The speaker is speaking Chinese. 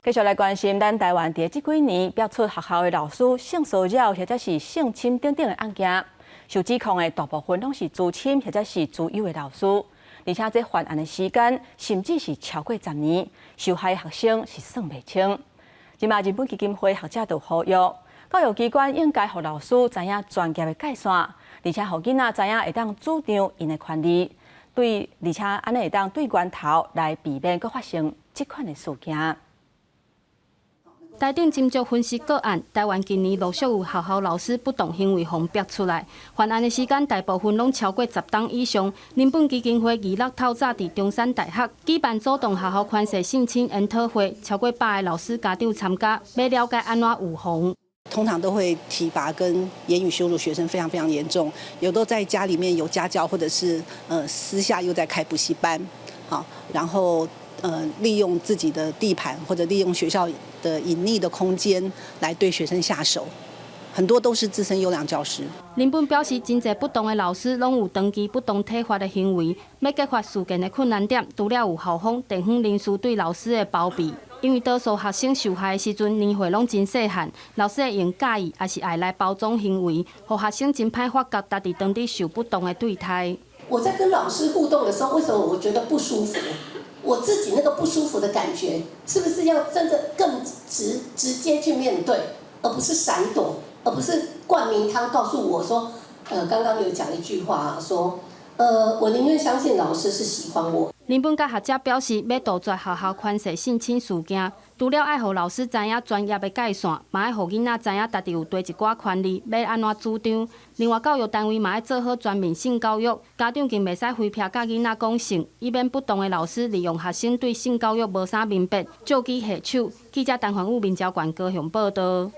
继续来关心咱台湾伫即几年爆出学校的老师性骚扰或者是性侵等等的案件，受指控的大部分拢是资深或者是资优的老师，而且这犯案的时间甚至是超过10年，受害学生是算袂清。今嘛日本基金会学者就呼吁，教育机关应该让老师知影专业的界线，而且让囡仔知影会当主张因的权利，而且安尼会当对源头来避免佫发生这款的事件。 台顶斟酌分析个案，台湾今年陆续有学校老师不当行为风爆出来，犯案的时间大部分拢超过10档以上。日本基金会26透早伫中山大学举办主动学校宽赦性侵研讨会，超过100个老师家长参加，要了解安怎预防。 通常都会体罚跟言语羞辱学生非常严重，有都在家里面有家教，或者是私下又在开补习班，好，然后利用自己的地盘或者利用学校的隐匿的空间来对学生下手，很多都是资深优良教师。林本表示，真侪不同的老师拢有长期不当体罚的行为，要揭发事件的困难点，除了有校方、地方人士对老师的包庇。 因为多数学生受害的时阵年岁拢真细汉，老师会用介意，也是爱来包装行为，让学生真歹发觉家己当地受不当的对待。我在跟老师互动的时候，为什么我觉得不舒服？我自己那个不舒服的感觉，是不是要真的更直接去面对，而不是闪躲，而不是灌迷汤告诉我说，刚刚有讲一句话说。 我宁愿相信老师是喜欢我。林本甲学者表示，要杜绝学校宽赦性侵事件，除了爱互老师知影专业的界线，嘛爱互囡仔知影家己有多一寡权利，要安怎主张。另外，教育单位嘛要做好全面性教育，家长更袂使回避甲囡仔讲性，以免不当的老师利用学生对性教育无啥明白，借机下手。记者陈焕武、面交馆高雄报道。